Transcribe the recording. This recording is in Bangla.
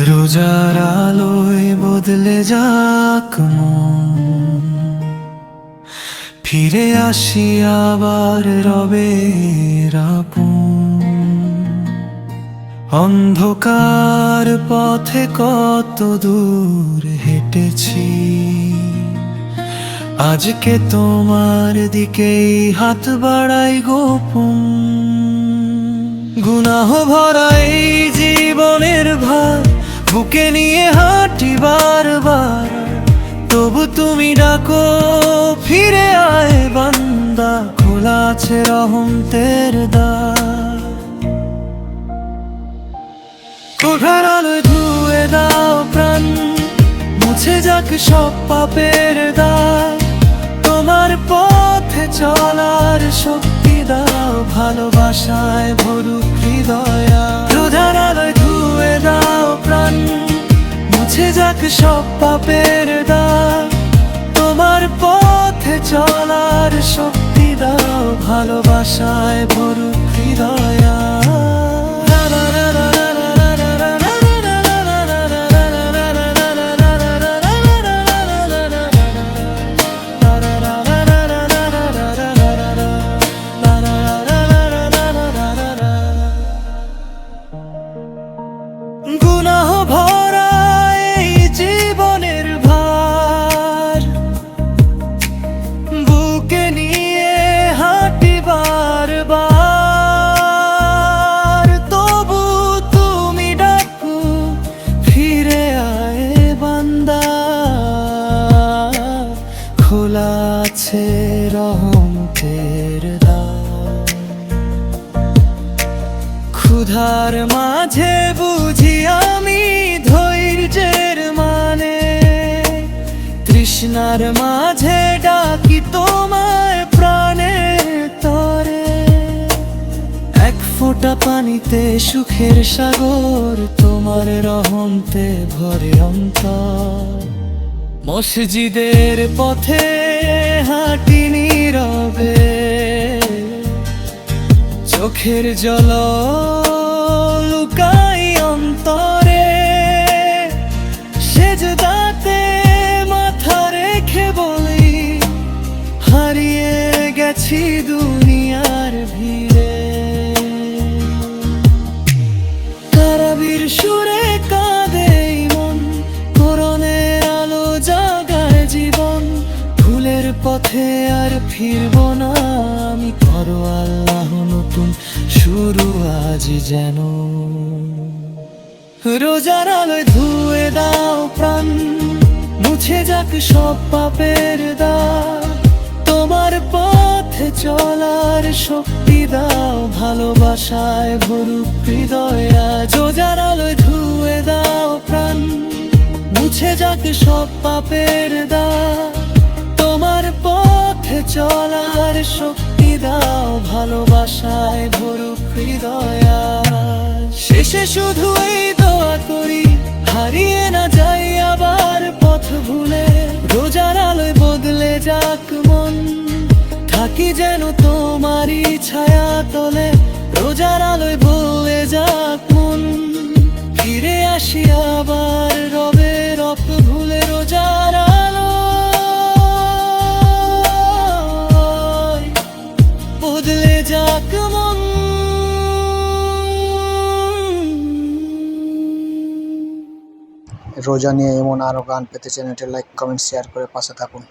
রোজার আলোয় বদলে যাক মন, ফিরে আসি আবার রবের আপন। অন্ধকার পথে কত দূর হেঁটেছি, আজকে তোমার দিকেই হাত বাড়াই গোপন। গুনাহ ভরা এই জীবনের ভার বুকে নিয়ে হাঁটি বারবার, তবু তুমি ডাকো ফিরে আয় বান্দা, খোলা আছে রহমতের দ্বার। কোঠার আলোয় ধুয়ে দাও প্রাণ, মুছে যাক সব পাপের দাগ। তোমার পথে চলার শক্তি দাও, ভালোবাসায় ভরুক হৃদয়। রোজার আলোয় ধুয়ে দাও প্রাণ, মুছে যাক সব পাপের দাগ। তোমার পথে চলার শক্তি দাও, ভালোবাসায় ভরুক হৃদয়। গুনাহ ভরা এই জীবনের ভার বুকে নিয়ে হাঁটি বারবার, তবু তুমি ডাকো ফিরে আয় বান্দা, খোলা আছে রহমতের দ্বার। ক্ষুধার মাঝে বুঝি আমি ধৈর্যের মানে, তৃষ্ণার মাঝে ডাকি তোমায় প্রাণের তরে। এক ফোঁটা পানিতে সুখের সাগর, তোমার রহমতে ভরে অন্তর। মসজিদের পথে হাঁটি নীরবে, চোখের জল লুকাই অন্তরে। সেজদাতে মাথা রেখে বলি, হারিয়ে গেছি দুনিয়ার ভিড়ে। তারাবির সুরে কাঁদে মন, কোরআনের আলো জাগায় জীবন। ভুলের পথে আর ফিরবো না আমি, করো আল্লাহ নতুন শুরু আজ যেন। রোজার আলোয় ধুয়ে দাও প্রাণ, মুছে যাক সব পাপের দাগ। তোমার পথে চলার শক্তি দাও, ভালোবাসায় ভরুক হৃদয়। রোজার আলোয় ধুয়ে দাও প্রাণ, মুছে যাক সব পাপের দাগ। তোমার পথে চলার শক্তি দাও, ভালোবাসায় ভরুক হৃদয়। শেষে শুধু এই দোয়া করি, হারিয়ে না যাই আবার পথ ভুলে। রোজার আলোয় বদলে যাক মন, থাকি যেন তোমারই ছায়া তলে। রোজার আলোয় বদলে যাক মন, ফিরে আসি আবার রবের ভুলে। রোজার আলো বদলে যাক মন। রোজা নিয়ে এমন আরও গান পেতে চ্যানেলটি লাইক, কমেন্ট, শেয়ার করে পাশে থাকুন।